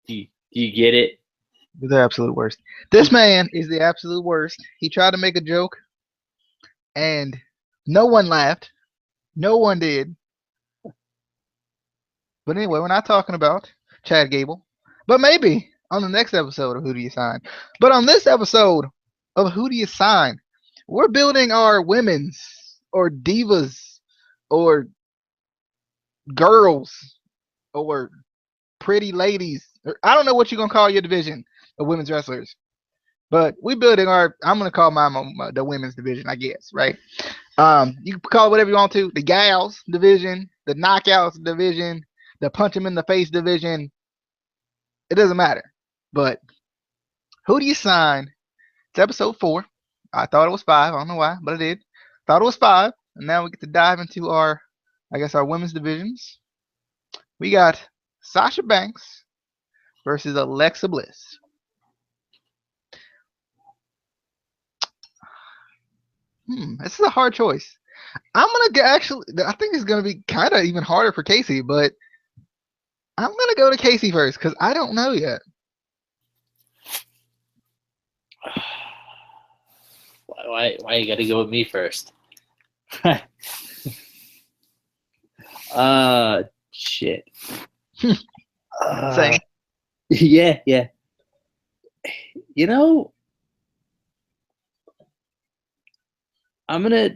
Do you get it? The absolute worst. This man is the absolute worst. He tried to make a joke, and no one laughed. No one did. But anyway, we're not talking about Chad Gable. But maybe on the next episode of Who Do You Sign. But on this episode of Who Do You Sign, we're building our women's or divas or girls or pretty ladies. I don't know what you're gonna call your division of women's wrestlers, but we building our. I'm gonna call mine the women's division, I guess, right? You can call it whatever you want to. The gals division, the knockouts division, the punch them in the face division. It doesn't matter. But who do you sign? It's episode 4. I thought it was 5. I don't know why, but I did. Thought it was 5, and now we get to dive into our, I guess, our women's divisions. We got Sasha Banks versus Alexa Bliss. This is a hard choice. I'm gonna get actually. I think it's gonna be kind of even harder for Casey, but I'm gonna go to Casey first because I don't know yet. Why you got to go with me first? Shit. Same. Yeah. You know, I'm gonna,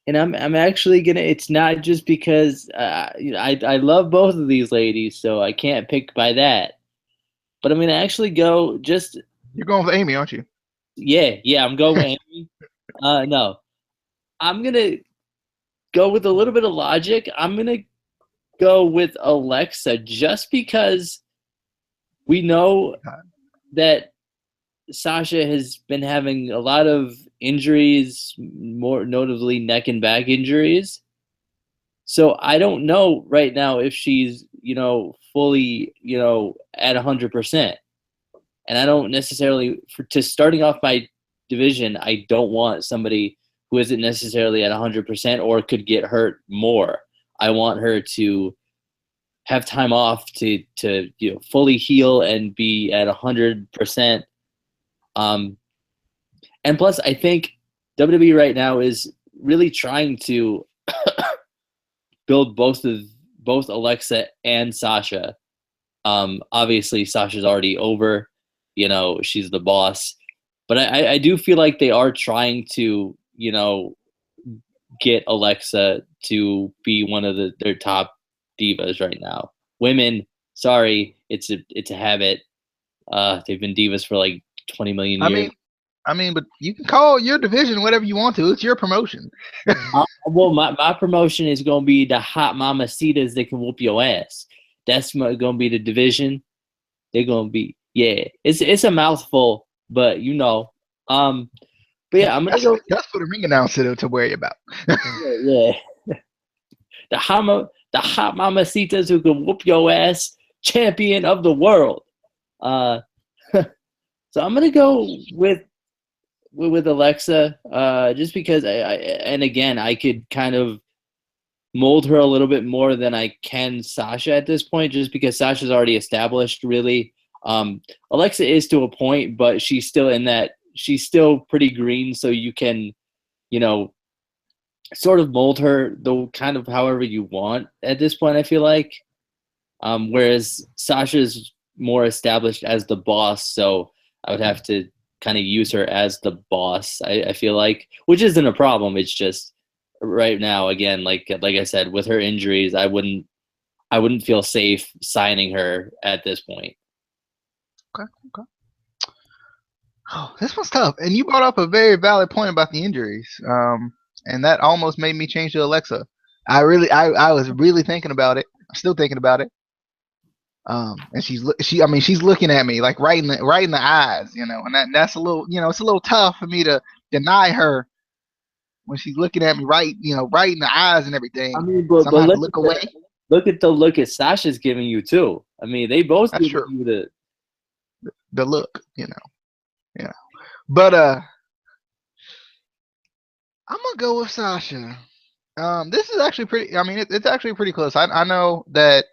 and I'm actually gonna. It's not just because I love both of these ladies, so I can't pick by that. But I'm gonna actually go just. You're going with Amy, aren't you? Yeah. I'm going with Amy. No, I'm gonna go with a little bit of logic. I'm gonna go with Alexa just because we know that Sasha has been having a lot of injuries, more notably neck and back injuries. So I don't know right now if she's, fully, at 100%. And I don't necessarily, to starting off my division, I don't want somebody who isn't necessarily at 100% or could get hurt more. I want her to have time off to fully heal and be at 100%. And plus, I think WWE right now is really trying to build both Alexa and Sasha. Obviously, Sasha's already over. She's the boss. But I do feel like they are trying to, get Alexa to be one of their top divas right now. Women, sorry, it's a habit. They've been divas for like 20 million years. I mean, but you can call your division whatever you want to. It's your promotion. Well, my promotion is going to be the hot mamacitas that can whoop your ass. That's going to be the division. They're going to be, yeah. It's a mouthful, but But yeah, I'm gonna go. That's for the ring announcer to worry about. Yeah. The hot mamacitas who can whoop your ass, champion of the world. So I'm gonna go with Alexa, just because and again I could kind of mold her a little bit more than I can Sasha at this point, just because Sasha's already established. Really, Alexa is to a point, but she's still in that. She's still pretty green, so you can, sort of mold her the kind of however you want at this point. I feel like, whereas Sasha's more established as the boss, so I would have to kind of use her as the boss. I feel like, which isn't a problem. It's just right now, again, like I said, with her injuries, I wouldn't feel safe signing her at this point. Okay. Oh, this one's tough, and you brought up a very valid point about the injuries, and that almost made me change to Alexa. I was really thinking about it. I'm still thinking about it. And she's looking at me like right in the eyes, and that's a little, it's a little tough for me to deny her when she's looking at me right in the eyes and everything. I mean, but look away. Look at the look at Sasha's giving you too. I mean, they both give you the look, Yeah. But I'm gonna go with Sasha. This is actually pretty. I mean, it's actually pretty close. I know that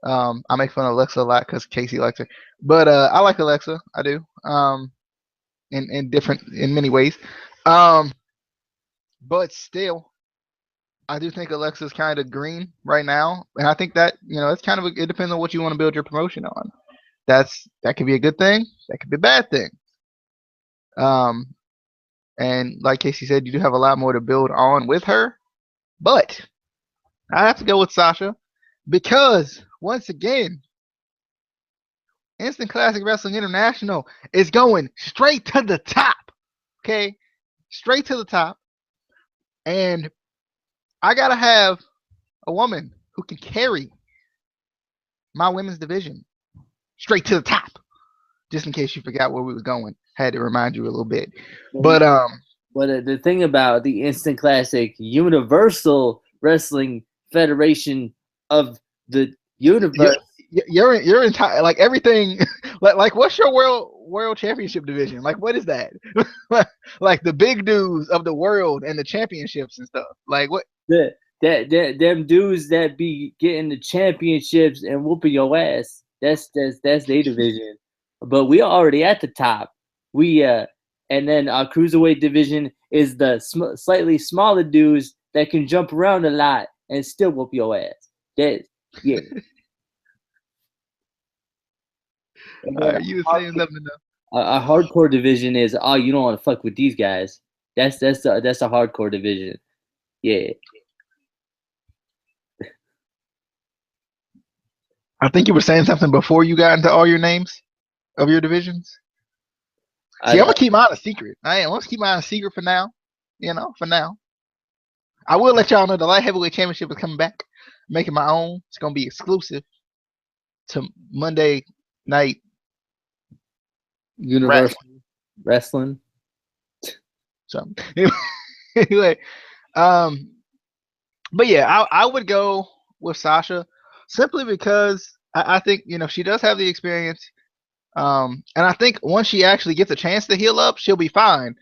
I make fun of Alexa a lot because Casey likes her, but I like Alexa. I do. In many ways. Um, but still, I do think Alexa's kind of green right now, and I think that it's kind of it depends on what you want to build your promotion on. That could be a good thing. That could be a bad thing. Um, and like Casey said, you do have a lot more to build on with her. But I have to go with Sasha because once again, Instant Classic Wrestling International is going straight to the top. Okay, straight to the top, and I gotta have a woman who can carry my women's division straight to the top. Just in case you forgot where we were going, had to remind you a little bit. But the thing about the Instant Classic Universal Wrestling Federation of the universe, you're entire like everything. like what's your world championship division? Like what is that? Like the big dudes of the world and the championships and stuff. Like what? Them dudes that be getting the championships and whooping your ass. That's their division. But we are already at the top. We and then our cruiserweight division is the slightly smaller dudes that can jump around a lot and still whoop your ass. Yeah. You were saying something though. A hardcore division is you don't want to fuck with these guys. That's a hardcore division. Yeah. I think you were saying something before you got into all your names of your divisions. See, I'm gonna keep mine a secret. I'm gonna keep mine a secret for now. For now. I will let y'all know the light heavyweight championship is coming back. I'm making my own. It's gonna be exclusive to Monday night Universal Wrestling. So anyway, but yeah, I would go with Sasha simply because I think she does have the experience, and I think once she actually gets a chance to heal up, she'll be fine.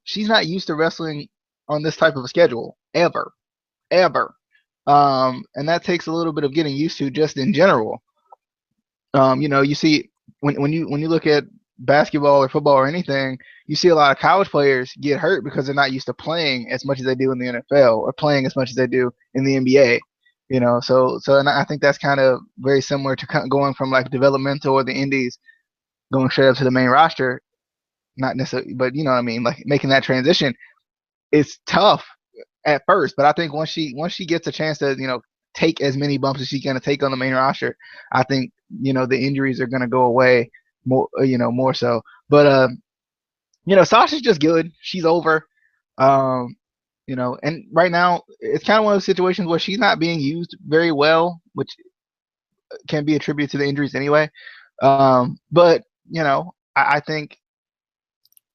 She's not used to wrestling on this type of a schedule ever, and that takes a little bit of getting used to just in general. You see when you look at basketball or football or anything, you see a lot of college players get hurt because they're not used to playing as much as they do in the NFL or playing as much as they do in the NBA. And I think that's kind of very similar to going from like developmental or the indies going straight up to the main roster. Not necessarily, but you know what I mean, like making that transition is tough at first, but I think once she gets a chance to take as many bumps as she's gonna take on the main roster, I think the injuries are gonna go away more so. But Sasha's just good. She's over. And right now it's kind of one of those situations where she's not being used very well, which can be attributed to the injuries anyway. But I think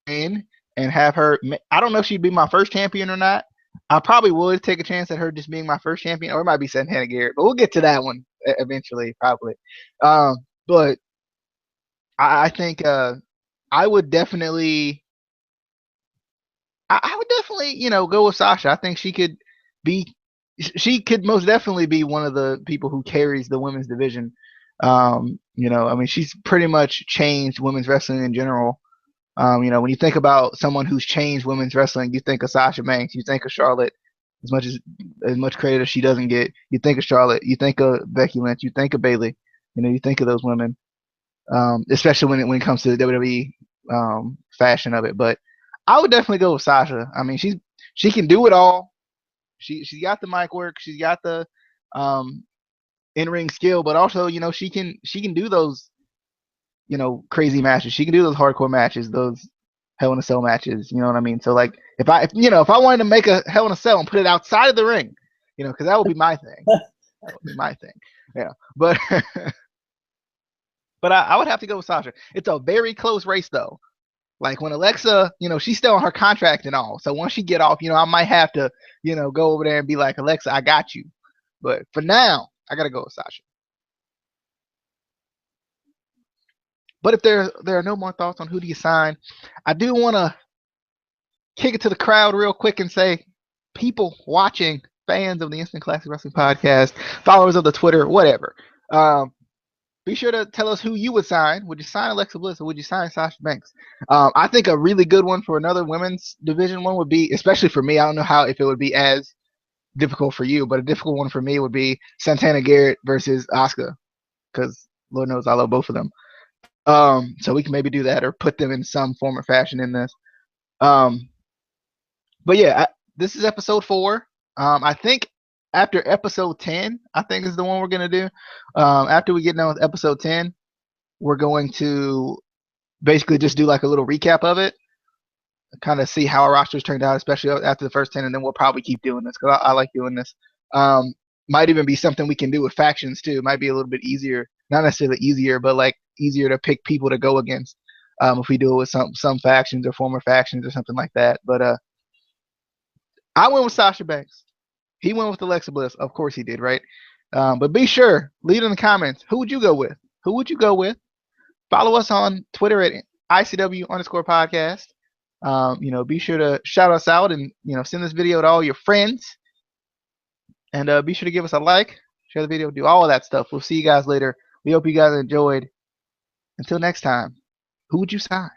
and have her. I don't know if she'd be my first champion or not. I probably would take a chance at her just being my first champion, or it might be Santana Garrett, but we'll get to that one eventually, probably. But I think I would definitely, go with Sasha. I think she could most definitely be one of the people who carries the women's division. I mean, she's pretty much changed women's wrestling in general. When you think about someone who's changed women's wrestling, you think of Sasha Banks, you think of Charlotte. As much credit as she doesn't get, you think of Charlotte, you think of Becky Lynch, you think of Bayley. You think of those women, especially when it comes to the WWE fashion of it. But I would definitely go with Sasha. I mean, she can do it all. She's got the mic work, she's got the in-ring skill, but also she can do those crazy matches. She can do those hardcore matches, those Hell in a Cell matches. You know what I mean? So like, if I wanted to make a Hell in a Cell and put it outside of the ring, because that would be my thing. That would be my thing. Yeah, but but I would have to go with Sasha. It's a very close race though. Like when Alexa, she's still on her contract and all. So once she get off, I might have to, go over there and be like, Alexa, I got you. But for now, I gotta go with Sasha. But if there are no more thoughts on who do you sign, I do want to kick it to the crowd real quick and say, people watching, fans of the Instant Classic Wrestling Podcast, followers of the Twitter, whatever. Um, be sure to tell us who you would sign. Would you sign Alexa Bliss or would you sign Sasha Banks? I think a really good one for another women's division one would be, especially for me, I don't know how if it would be as difficult for you, but a difficult one for me would be Santana Garrett versus Asuka, because Lord knows I love both of them. So we can maybe do that or put them in some form or fashion in this. Um, but yeah, this is episode 4. I think after episode 10, I think is the one we're gonna do. After we get done with episode 10, we're going to basically just do like a little recap of it, kind of see how our rosters turned out, especially after the first 10, and then we'll probably keep doing this because I like doing this. Um, might even be something we can do with factions too. It might be a little bit easier, not necessarily easier, but like easier to pick people to go against if we do it with some factions or former factions or something like that. But I went with Sasha Banks. He went with Alexa Bliss. Of course he did, right? But be sure, leave it in the comments. Who would you go with? Who would you go with? Follow us on Twitter at ICW_podcast. Be sure to shout us out and send this video to all your friends. And be sure to give us a like, share the video, do all of that stuff. We'll see you guys later. We hope you guys enjoyed. Until next time, who would you sign?